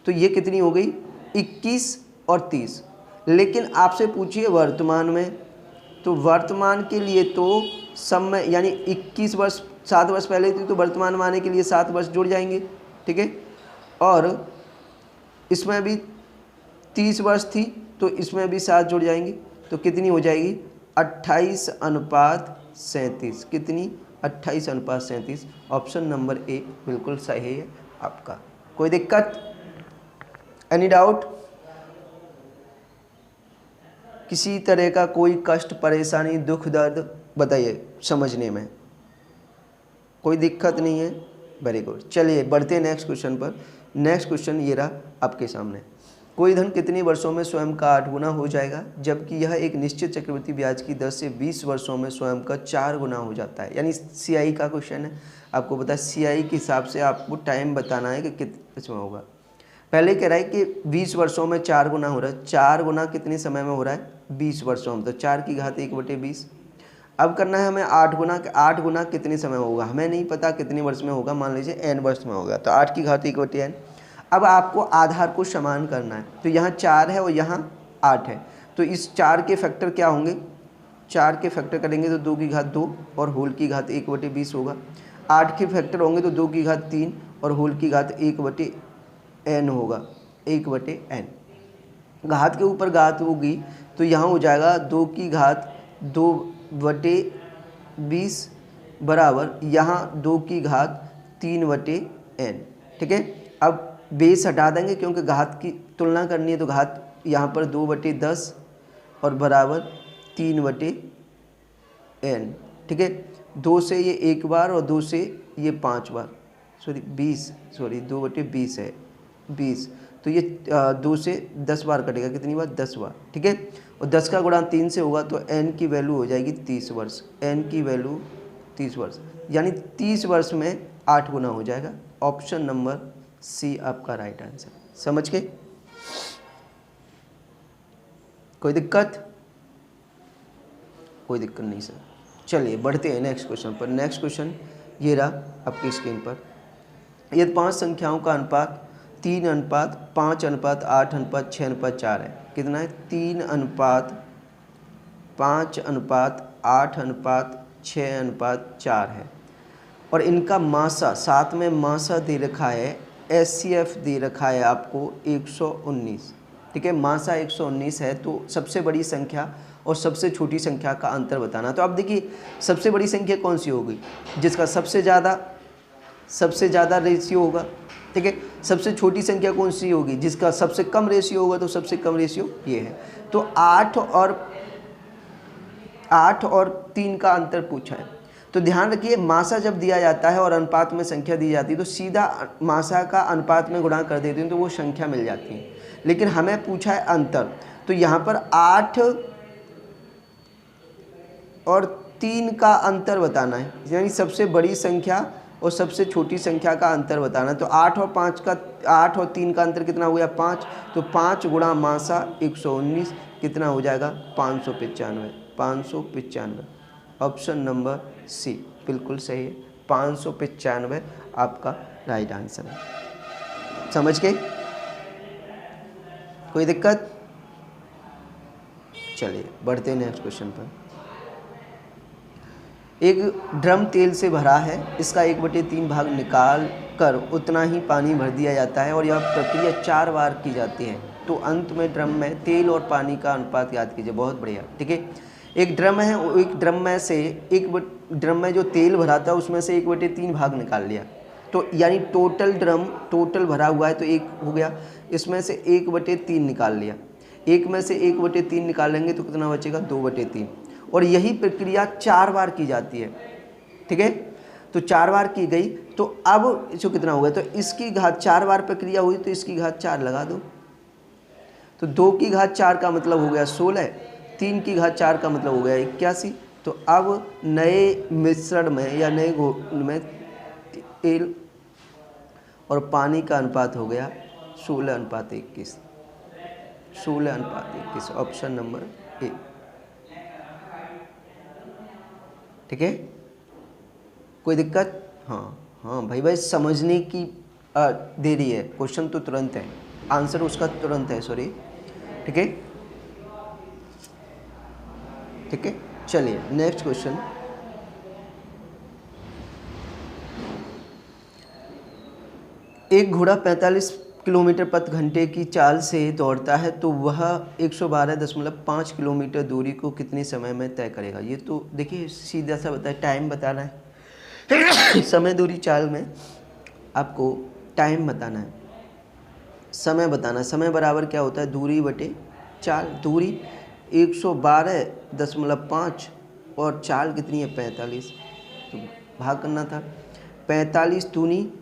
तो ये कितनी हो गई 21 और 30। लेकिन आपसे पूछिए वर्तमान में, तो वर्तमान के लिए तो समय, यानी 21 वर्ष 7 वर्ष पहले थी तो वर्तमान में आने के लिए 7 वर्ष जुड़ जाएंगे। ठीक है, और इसमें भी 30 वर्ष थी तो इसमें भी 7 जुड़ जाएंगे, तो कितनी हो जाएगी 28:37। कितनी, 28:37। ऑप्शन नंबर ए बिल्कुल सही है आपका। कोई दिक्कत, एनी डाउट, किसी तरह का कोई कष्ट, परेशानी, दुख, दर्द बताइए समझने में, कोई दिक्कत नहीं है। वेरी गुड, चलिए बढ़ते हैं नेक्स्ट क्वेश्चन पर। नेक्स्ट क्वेश्चन ये रहा आपके सामने। कोई धन कितने वर्षों में स्वयं का 8 गुना हो जाएगा, जबकि यह एक निश्चित चक्रवृद्धि ब्याज की दर से 20 वर्षों में स्वयं का 4 गुना हो जाता है। यानी CI का क्वेश्चन है, आपको पता है CI के हिसाब से आपको टाइम बताना है कि कितना होगा। पहले कह रहा है कि 20 वर्षों में 4 गुना हो रहा है। 4 गुना कितने समय में हो रहा है, 20 वर्षों में, तो 4 की घात 1/20। अब करना है हमें 8 गुना। 8 गुना कितने समय होगा, हमें नहीं पता कितने वर्ष में होगा, मान लीजिए n वर्ष में होगा, तो 8 की घात 1/n। अब आपको आधार को समान करना है, तो यहाँ 4 है और यहाँ 8 है, तो इस 4 के फैक्टर क्या होंगे, 4 के फैक्टर करेंगे तो 2 की घात 2 और होल की घात 1/20 होगा। 8 के फैक्टर होंगे तो 2 की घात 3 और होल की घात 1/n होगा, 1/n। घात के ऊपर घात होगी तो यहाँ हो जाएगा 2 की घात 2/20 बराबर यहाँ 2 की घात 3/n। ठीक है, अब बेस हटा देंगे क्योंकि घात की तुलना करनी है, तो घात यहाँ पर 2/10 और बराबर 3/n। ठीक है, 2 से ये 1 बार और 2 से ये 5 बार, 2/20 है 20, तो ये 2 से 10 बार कटेगा, कितनी बार, 10 बार। ठीक है, और 10 का गुणा 3 से होगा तो n की वैल्यू हो जाएगी 30 वर्ष। n की वैल्यू 30 वर्ष, यानी 30 वर्ष में 8 गुना हो जाएगा। ऑप्शन नंबर सी आपका राइट आंसर। समझ के, कोई दिक्कत, कोई दिक्कत नहीं सर। चलिए बढ़ते हैं नेक्स्ट क्वेश्चन पर। नेक्स्ट क्वेश्चन ये रहा आपकी स्क्रीन पर। यदि 5 संख्याओं का अनुपात 3:5:8:6:4 है, कितना है, 3:5:8:6:4 है, और इनका मासा, साथ में मासा दे रखा है, SCF दे रखा है आपको 119। ठीक है, मासा 119 है, तो सबसे बड़ी संख्या और सबसे छोटी संख्या का अंतर बताना। तो अब देखिए सबसे बड़ी संख्या कौन सी होगी, जिसका सबसे ज़्यादा रेशियो होगा। ठीक है, सबसे छोटी संख्या कौन सी होगी, जिसका सबसे कम रेशियो होगा, तो सबसे कम रेशियो ये है। तो 8 और 3 का अंतर पूछा है, तो ध्यान रखिए, मासा जब दिया जाता है और अनुपात में संख्या दी जाती है तो सीधा मासा का अनुपात में गुणा कर देते हैं तो वो संख्या मिल जाती है। लेकिन हमें पूछा है अंतर, तो यहाँ पर 8 और 3 का अंतर बताना है, यानी सबसे बड़ी संख्या और सबसे छोटी संख्या का अंतर बताना है। तो 8 और 3 का अंतर कितना हो गया 5, तो 5 गुणा मासा 119 कितना हो जाएगा 595। ऑप्शन नंबर सी बिल्कुल सही है, 595 आपका राइट आंसर है। समझ गए? कोई दिक्कत? चलिए बढ़ते हैं नेक्स्ट क्वेश्चन पर। एक ड्रम तेल से भरा है, इसका 1/3 भाग निकाल कर उतना ही पानी भर दिया जाता है और यह प्रक्रिया 4 बार की जाती है, तो अंत में ड्रम में तेल और पानी का अनुपात याद कीजिए। बहुत बढ़िया, ठीक है। एक ड्रम है, एक ड्रम में जो तेल भरा था उसमें से 1/3 भाग निकाल लिया, तो यानी टोटल भरा हुआ है तो 1 हो गया, इसमें से 1/3 निकाल लिया, 1 में से 1/3 निकालेंगे तो कितना बचेगा 2/3, और यही प्रक्रिया 4 बार की जाती है, ठीक है। तो 4 बार की गई, तो अब जो कितना हो गया, तो इसकी घात 4 बार प्रक्रिया हुई तो इसकी घात 4 लगा दो, तो 2 की घात 4 का मतलब हो गया 16, 3 की घात 4 का मतलब हो गया 81। तो अब नए मिश्रण में या नए घोल में तेल और पानी का अनुपात हो गया 16:21, 16:21, ऑप्शन नंबर ए, ठीक है। कोई दिक्कत? हाँ भाई समझने की देरी है, क्वेश्चन तो तुरंत है, आंसर उसका तुरंत है, सॉरी, ठीक है, ठीक है। चलिए नेक्स्ट क्वेश्चन। एक घोड़ा 45 किलोमीटर प्रति घंटे की चाल से दौड़ता है तो वह 112.5 किलोमीटर दूरी को कितने समय में तय करेगा। ये तो देखिए सीधा सा बताए, टाइम बताना है समय दूरी चाल में आपको टाइम बताना है, समय बताना है। समय बराबर क्या होता है दूरी बटे चाल। दूरी 112.5 और चाल कितनी है 45, तो भाग करना था। 45 दूनी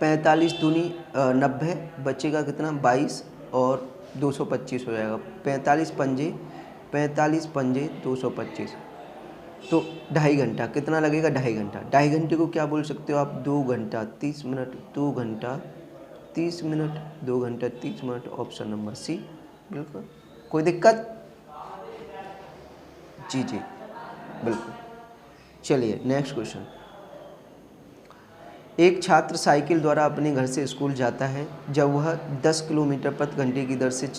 90, बचेगा कितना 22 और 225 हो जाएगा। 45 पंजे 225, तो 2.5 घंटा कितना लगेगा 2.5 घंटा। 2.5 घंटे को क्या बोल सकते हो आप 2 घंटा 30 मिनट, 2 घंटा 30 मिनट, 2 घंटा 30 मिनट, ऑप्शन नंबर सी बिल्कुल। कोई दिक्कत? जी बिल्कुल। चलिए नेक्स्ट क्वेश्चन। एक छात्र साइकिल द्वारा अपने घर से स्कूल जाता है। जब वह 10 किलोमीटर प्रति घंटे की दर से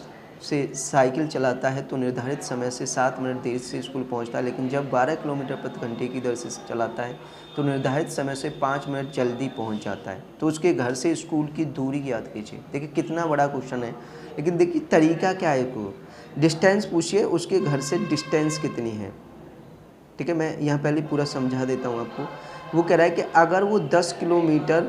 साइकिल चलाता है तो निर्धारित समय से 7 मिनट देर से स्कूल पहुंचता है, लेकिन जब 12 किलोमीटर प्रति घंटे की दर से चलाता है तो निर्धारित समय से 5 मिनट जल्दी पहुंच जाता है। तो उसके घर से स्कूल की दूरी याद कीजिए। देखिए कितना बड़ा क्वेश्चन है, लेकिन देखिए तरीका क्या है, को डिस्टेंस पूछिए, उसके घर से डिस्टेंस कितनी है, ठीक है। मैं यहाँ पहले पूरा समझा देता हूँ आपको। वो कह रहा है कि अगर वो 10 किलोमीटर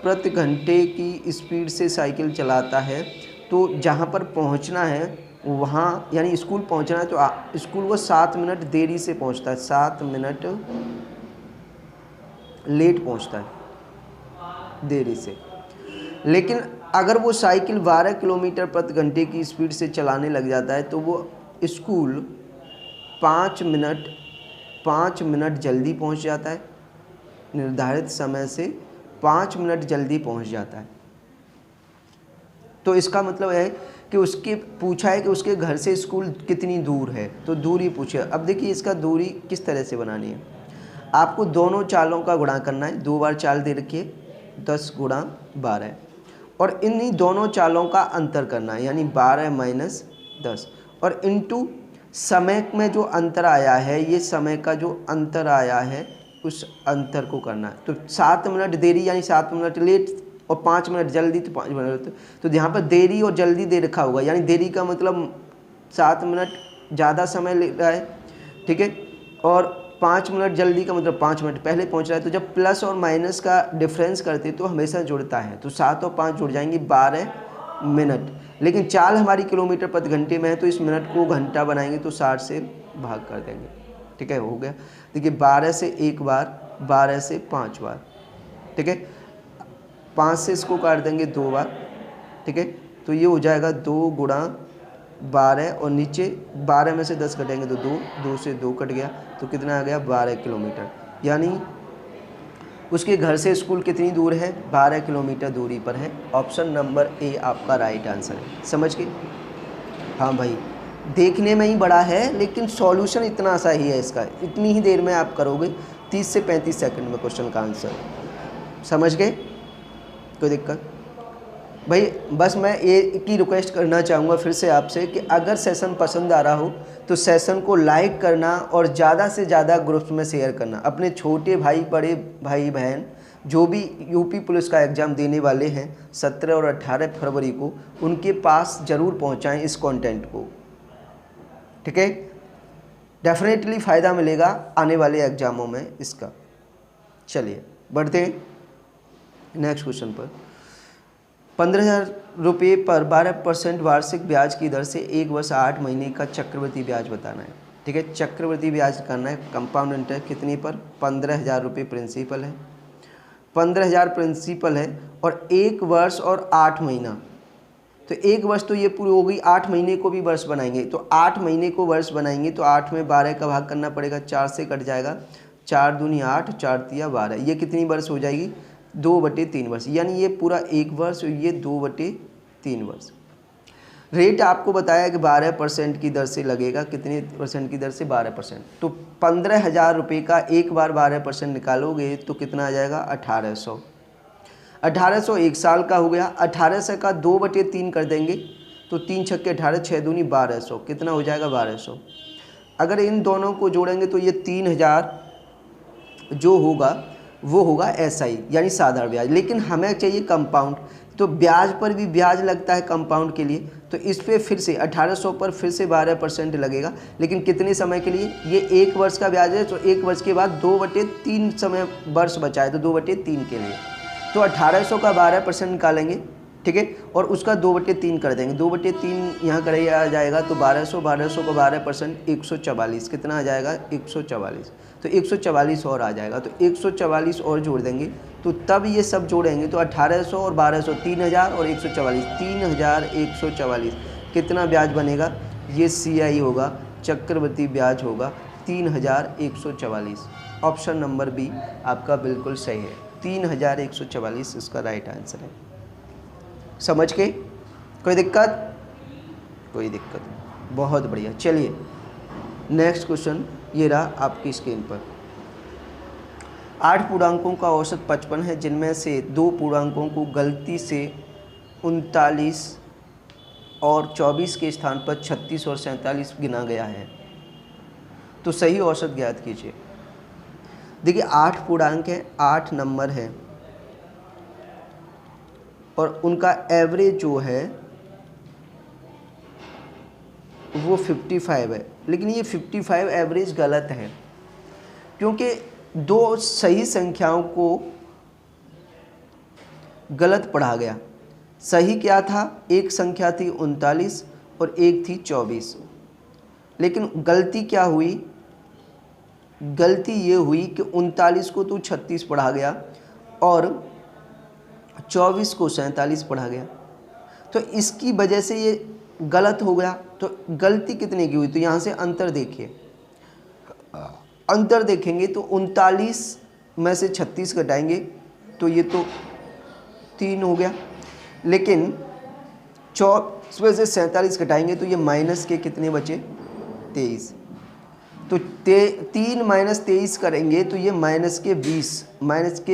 प्रति घंटे की स्पीड से साइकिल चलाता है तो जहाँ पर पहुँचना है वहाँ, यानी स्कूल पहुँचना है तो स्कूल वो 7 मिनट देरी से पहुँचता है, 7 मिनट लेट पहुँचता है देरी से। लेकिन अगर वो साइकिल 12 किलोमीटर प्रति घंटे की स्पीड से चलाने लग जाता है तो वो स्कूल 5 मिनट जल्दी पहुँच जाता है, निर्धारित समय से 5 मिनट जल्दी पहुंच जाता है। तो इसका मतलब है कि उसके पूछा है कि उसके घर से स्कूल कितनी दूर है, तो दूरी पूछे। अब देखिए इसका दूरी किस तरह से बनानी है, आपको दोनों चालों का गुणा करना है। 2 बार चाल दे रखिए 10 गुणा 12, और इन्हीं दोनों चालों का अंतर करना है, यानी 12 माइनस 10, और इनटू समय में जो अंतर आया है, ये समय का जो अंतर आया है उस अंतर को करना है। तो 7 मिनट देरी यानी 7 मिनट लेट और 5 मिनट जल्दी तो 5 मिनट। तो यहाँ पर देरी और जल्दी दे रखा होगा, यानी देरी का मतलब 7 मिनट ज़्यादा समय ले रहा है, ठीक है, और 5 मिनट जल्दी का मतलब 5 मिनट पहले पहुँच रहा है। तो जब प्लस और माइनस का डिफरेंस करते तो हमेशा जुड़ता है, तो 7 और 5 जुड़ जाएंगे 12 मिनट। लेकिन चाल हमारी किलोमीटर प्रति घंटे में है तो इस मिनट को घंटा बनाएंगे तो 60 से भाग कर देंगे, ठीक है, हो गया। देखिए 12 से एक बार, 12 से 5 बार, ठीक है, 5 से इसको काट देंगे 2 बार, ठीक है, तो ये हो जाएगा 2 गुणा 12 और नीचे 12 में से 10 कटेंगे तो 2, 2 से 2 कट गया तो कितना आ गया 12 किलोमीटर। यानी उसके घर से स्कूल कितनी दूर है, 12 किलोमीटर दूरी पर है। ऑप्शन नंबर ए आपका राइट आंसर है। समझ गए? हाँ भाई, देखने में ही बड़ा है लेकिन सॉल्यूशन इतना सा ही है इसका, इतनी ही देर में आप करोगे, 30 से 35 सेकंड में क्वेश्चन का आंसर। समझ गए? कोई दिक्कत? भाई बस मैं एक ही रिक्वेस्ट करना चाहूँगा फिर से आपसे कि अगर सेशन पसंद आ रहा हो तो सेशन को लाइक करना और ज़्यादा से ज़्यादा ग्रुप्स में शेयर करना। अपने छोटे भाई, बड़े भाई बहन जो भी यूपी पुलिस का एग्ज़ाम देने वाले हैं 17 और 18 फरवरी को, उनके पास ज़रूर पहुँचाएँ इस कंटेंट को, ठीक है? डेफिनेटली फ़ायदा मिलेगा आने वाले एग्ज़ामों में इसका। चलिए बढ़ते हैं नेक्स्ट क्वेश्चन पर। 15,000 रुपये पर 12% वार्षिक ब्याज की दर से 1 वर्ष 8 महीने का चक्रवृद्धि ब्याज बताना है, ठीक है? चक्रवृद्धि ब्याज करना है, कंपाउंड इंटरेस्ट कितने पर, 15,000 रुपये प्रिंसिपल है, 15,000 प्रिंसिपल है और 1 वर्ष और 8 महीना, तो 1 वर्ष तो ये पूरी हो गई, 8 महीने को भी वर्ष बनाएंगे तो 8 महीने को वर्ष बनाएंगे तो 8 में 12 का भाग करना पड़ेगा, 4 से कट जाएगा, 4 दूनी 8, 4 तिया 12, ये कितनी वर्ष हो जाएगी, 2/3 वर्ष। यानी ये पूरा 1 वर्ष और ये 2/3 वर्ष। रेट आपको बताया कि 12% की दर से लगेगा, कितने परसेंट की दर से, 12%। तो 15,000 रुपये का एक बार 12% निकालोगे तो कितना आ जाएगा, 1800। 1800 1 साल का हो गया। 1800 का 2/3 कर देंगे तो 3 छक्के 18, 6 दूनी 1200, कितना हो जाएगा 1200। अगर इन दोनों को जोड़ेंगे तो ये 3000 जो होगा वो होगा SI यानी साधारण ब्याज, लेकिन हमें चाहिए कंपाउंड, तो ब्याज पर भी ब्याज लगता है कंपाउंड के लिए, तो इस पे फिर से 1800 पर फिर से 12% लगेगा, लेकिन कितने समय के लिए, ये 1 वर्ष का ब्याज है तो 1 वर्ष के बाद 2/3 समय वर्ष बचा है तो 2/3 के लिए, तो 1800 का 12% निकालेंगे, ठीक है, और उसका 2/3 कर देंगे, 2/3 यहाँ कराया जाएगा तो 1200 का 12% 144, कितना आ जाएगा 144, तो 144 और आ जाएगा, तो 144 और जोड़ देंगे तो तब ये सब जोड़ेंगे तो 1800 और 1200 3000 और 144 3144, कितना ब्याज बनेगा, ये CI होगा, चक्रवृद्धि ब्याज होगा 3144। ऑप्शन नंबर बी आपका बिल्कुल सही है, 3144 इसका राइट आंसर है। समझ के? कोई दिक्कत? कोई दिक्कत नहीं, बहुत बढ़िया। चलिए नेक्स्ट क्वेश्चन ये रहा आपकी स्क्रीन पर। 8 पूर्णांकों का औसत 55 है, जिनमें से 2 पूर्णांकों को गलती से 39 और 24 के स्थान पर 36 और 47 गिना गया है, तो सही औसत ज्ञात कीजिए। देखिए 8 पूर्णांक है, 8 नंबर है और उनका एवरेज जो है वो 55 है, लेकिन ये 55 एवरेज गलत है, क्योंकि 2 सही संख्याओं को गलत पढ़ा गया। सही क्या था, एक संख्या थी 39 और एक थी 24, लेकिन गलती क्या हुई, गलती ये हुई कि 39 को तो 36 पढ़ा गया और 24 को 47 पढ़ा गया, तो इसकी वजह से ये गलत हो गया। तो गलती कितने की हुई, तो यहाँ से अंतर देखिए, अंतर देखेंगे तो 39 में से 36 घटाएंगे तो ये तो 3 हो गया, लेकिन 24 में से 47 घटाएंगे तो ये माइनस के कितने बचे, 23, तो 3 माइनस 23 करेंगे तो ये माइनस के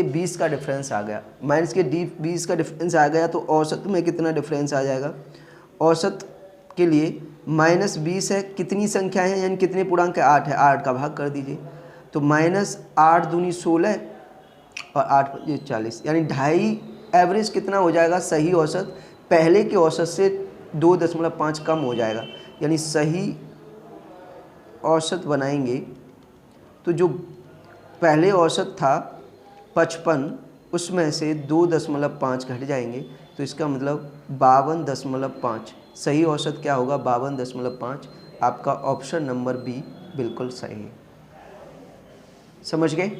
20 का डिफरेंस आ गया, माइनस के 20 का डिफरेंस आ गया, तो औसत में कितना डिफरेंस आ जाएगा, औसत के लिए -20 है, कितनी संख्या है यानी कितने पूर्णांक है, 8 है, 8 का भाग कर दीजिए, तो -8 दूनी 16 और 8 पचे 40, यानी 2.5 एवरेज कितना हो जाएगा, सही औसत पहले के औसत से 2.5 कम हो जाएगा, यानी सही औसत बनाएंगे तो जो पहले औसत था 55 उसमें से 2.5 घट जाएंगे, तो इसका मतलब 52.5, सही औसत क्या होगा 52.5। आपका ऑप्शन नंबर बी बिल्कुल सही है। समझ गए?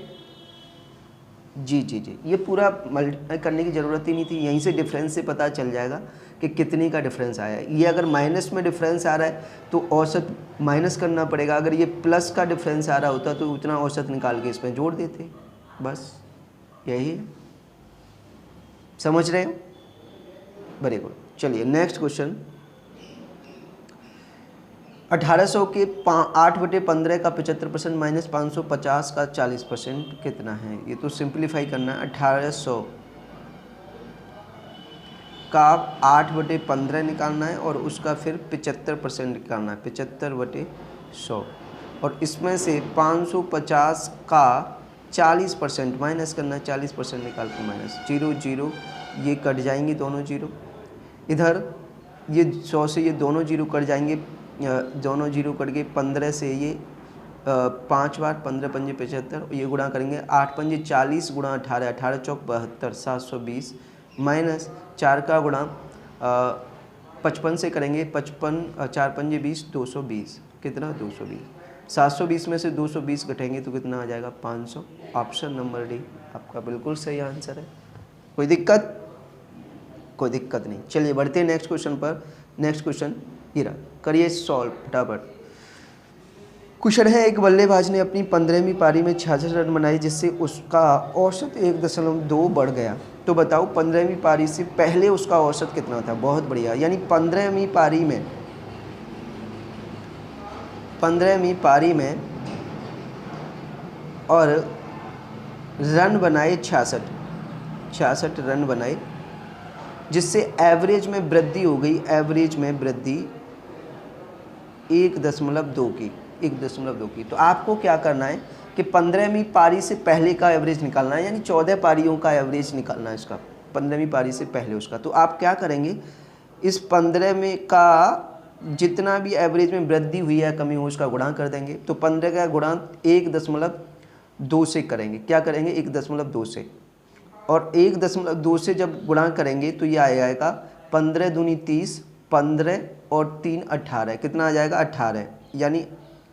जी जी जी, ये पूरा मल्टीप्लाई करने की ज़रूरत ही नहीं थी, यहीं से डिफरेंस से पता चल जाएगा कि कितने का डिफरेंस आया है। ये अगर माइनस में डिफरेंस आ रहा है तो औसत माइनस करना पड़ेगा, अगर ये प्लस का डिफरेंस आ रहा होता तो उतना औसत निकाल के इसमें जोड़ देते, बस यही है। समझ रहे हो? Very good. चलिए नेक्स्ट क्वेश्चन। 1800 के 8/15 का 75% माइनस 550 का 40% कितना है? ये तो सिंप्लीफाई करना है। 1800 का 8/15 निकालना है और उसका फिर 75% निकालना है, 75/100, और इसमें से 550 का 40% माइनस करना है, 40% निकाल के माइनस, 0 0 ये कट जाएंगे दोनों जीरो, इधर ये 100 से ये दोनों जीरो कट जाएंगे, दोनों जीरो कट गए, 15 से ये 5 बार, 15 पंजे 75, ये गुणा करेंगे 8 पंजे 40 गुणा 18, 18 चौक 72, 720 माइनस 4 का गुणा 55 से करेंगे, 55 4 पंजे 20, 220, कितना 220, 720 में से 220 घटेंगे तो कितना आ जाएगा 500। ऑप्शन नंबर डी आपका बिल्कुल सही आंसर है। कोई दिक्कत? कोई दिक्कत नहीं। चलिए बढ़ते हैं नेक्स्ट क्वेश्चन पर। नेक्स्ट क्वेश्चन ये रहा, करिए सॉल्व फटाफट। क्वेश्चन है, एक बल्लेबाज ने अपनी 15वीं पारी में 66 रन बनाए जिससे उसका औसत 1.2 बढ़ गया, तो बताओ 15वीं पारी से पहले उसका औसत कितना था? बहुत बढ़िया, यानी 15वीं पारी में और रन बनाए 66 रन बनाए जिससे एवरेज में वृद्धि हो गई, एवरेज में वृद्धि 1.2 की। तो आपको क्या करना है कि 15वीं पारी से पहले का एवरेज निकालना है, यानी 14 पारियों का एवरेज निकालना है इसका, 15वीं पारी से पहले उसका। तो आप क्या करेंगे, इस 15 में का जितना भी एवरेज में वृद्धि हुई है कमी हुई उसका गुणा कर देंगे। तो 15 का गुणा 1.2 से करेंगे, क्या करेंगे 1.2 से, और 1.2 से जब गुणा करेंगे तो ये आ जाएगा 15 दूनी 30, 15 और 3 18, कितना आ जाएगा 18, यानी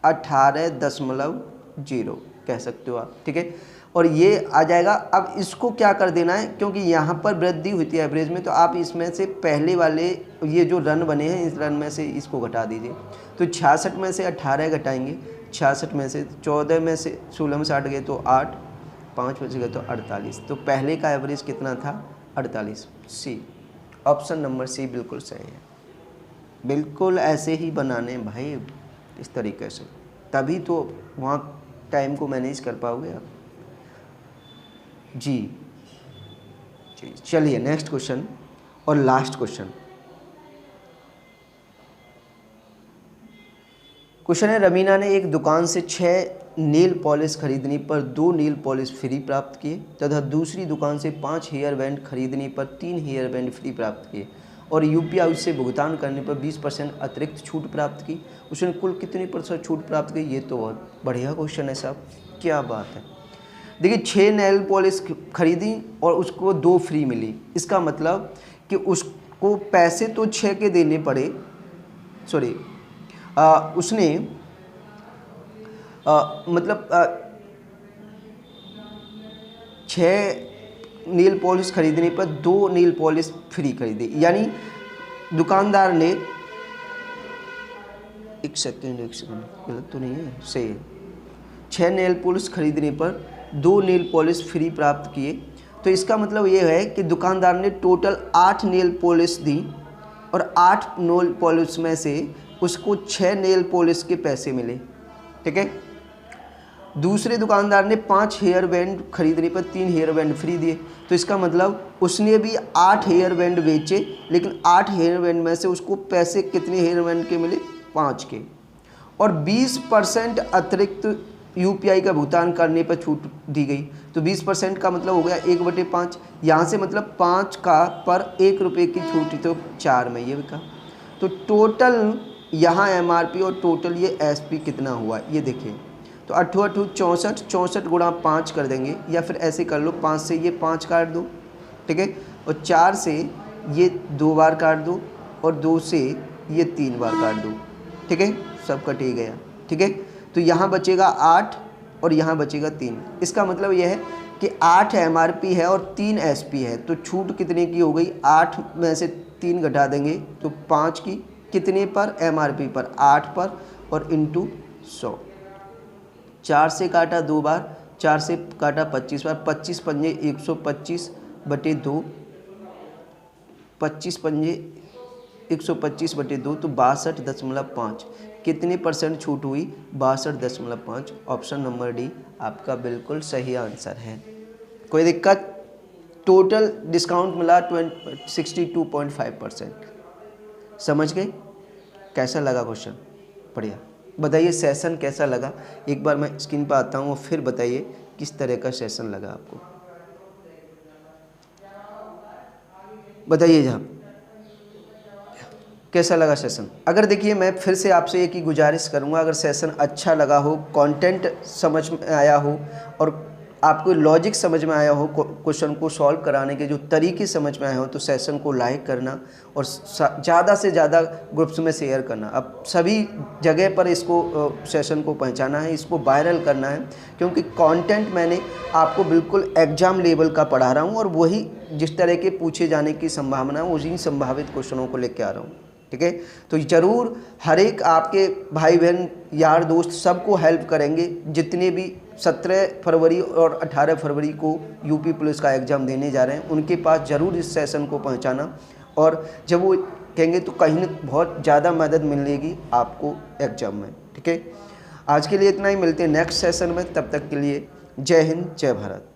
18.0 कह सकते हो आप, ठीक है। और ये आ जाएगा। अब इसको क्या कर देना है, क्योंकि यहाँ पर वृद्धि हुई थी एवरेज में, तो आप इसमें से पहले वाले ये जो रन बने हैं इस रन में से इसको घटा दीजिए। तो 66 में से 18 घटाएंगे, 66 में से 14 में से 16 में से 8 गए तो 8, 5 बच गए तो 48। तो पहले का एवरेज कितना था 48। सी, ऑप्शन नंबर सी बिल्कुल सही है। बिल्कुल ऐसे ही बनाने भाई, इस तरीके से, तभी तो वहाँ टाइम को मैनेज कर पाओगे आप। जी जी, चलिए नेक्स्ट क्वेश्चन और लास्ट क्वेश्चन। क्वेश्चन है, रमीना ने एक दुकान से 6 नेल पॉलिश खरीदने पर 2 नेल पॉलिश फ्री प्राप्त किए तथा दूसरी दुकान से 5 हेयर बैंड खरीदने पर 3 हेयर बैंड फ्री प्राप्त किए और यूपीआई से भुगतान करने पर 20% अतिरिक्त छूट प्राप्त की। उसने कुल कितनी % छूट प्राप्त की? ये तो बहुत बढ़िया क्वेश्चन है साहब, क्या बात है। देखिए 6 नेल पॉलिश खरीदी और उसको 2 फ्री मिली, इसका मतलब कि उसको पैसे तो 6 के देने पड़े, सॉरी उसने मतलब 6 नील पॉलिश खरीदने पर 2 नील पॉलिश फ्री खरीदी, यानी दुकानदार ने एक सेकेंड गलत तो नहीं है, सही है। 6 नेल पॉलिश खरीदने पर 2 नेल पॉलिश फ्री प्राप्त किए, तो इसका मतलब ये है कि दुकानदार ने टोटल 8 नेल पॉलिश दी और 8 नेल पॉलिश में से उसको 6 नेल पॉलिश के पैसे मिले, ठीक है। दूसरे दुकानदार ने 5 हेयर बैंड खरीदने पर 3 हेयर बैंड फ्री दिए, तो इसका मतलब उसने भी 8 हेयर बैंड बेचे, लेकिन 8 हेयर बैंड में से उसको पैसे कितने हेयर बैंड के मिले? 5 के, और 20% अतिरिक्त यूपीआई का भुगतान करने पर छूट दी गई। तो 20% का मतलब हो गया 1/5, यहाँ से मतलब 5 का पर 1 रुपये की छूट, तो 4 में ये बिका। तो टोटल यहाँ एमआरपी और टोटल ये एसपी कितना हुआ ये देखिए। तो 8 8 64, 64 गुणा 5 कर देंगे, या फिर ऐसे कर लो 5 से ये 5 काट दो, ठीक है, और 4 से ये 2 बार काट दो, और 2 से ये 3 बार काट दो, ठीक है, सब कट ही गया, ठीक है। तो यहाँ बचेगा 8 और यहाँ बचेगा 3। इसका मतलब यह है कि 8 MRP है और 3 SP है, तो छूट कितने की हो गई? 8 में से 3 घटा देंगे तो 5 की, कितने पर? MRP पर, 8 पर और इंटू 100। 4 से काटा 2 बार, 4 से काटा 25 बार, 25 पंजे 125 बटे 2, 25 पंजे 125 बटे 2 तो 62.5। कितने % छूट हुई? 62.5। ऑप्शन नंबर डी आपका बिल्कुल सही आंसर है। कोई दिक्कत? टोटल डिस्काउंट मिला 62.5%। समझ गए? कैसा लगा क्वेश्चन? बढ़िया। बताइए सेशन कैसा लगा? एक बार मैं स्क्रीन पर आता हूँ और फिर बताइए किस तरह का सेशन लगा आपको। बताइए जहाँ कैसा लगा सेशन। अगर देखिए मैं फिर से आपसे एक ही गुजारिश करूंगा, अगर सेशन अच्छा लगा हो, कंटेंट समझ में आया हो और आपको लॉजिक समझ में आया हो, क्वेश्चन को सॉल्व कराने के जो तरीके समझ में आए हो, तो सेशन को लाइक करना और ज़्यादा से ज़्यादा ग्रुप्स में शेयर करना। अब सभी जगह पर इसको सेशन को पहुंचाना है, इसको वायरल करना है, क्योंकि कंटेंट मैंने आपको बिल्कुल एग्जाम लेवल का पढ़ा रहा हूं और वही जिस तरह के पूछे जाने की संभावना है उसी संभावित क्वेश्चनों को लेकर आ रहा हूँ। ठीक है, तो ज़रूर हर एक आपके भाई बहन यार दोस्त सबको हेल्प करेंगे। जितने भी 17 फरवरी और 18 फरवरी को यूपी पुलिस का एग्ज़ाम देने जा रहे हैं, उनके पास ज़रूर इस सेशन को पहुंचाना, और जब वो कहेंगे तो कहीं न बहुत ज़्यादा मदद मिलेगी आपको एग्ज़ाम में। ठीक है, आज के लिए इतना ही, मिलते हैं नेक्स्ट सेशन में। तब तक के लिए जय हिंद, जय भारत।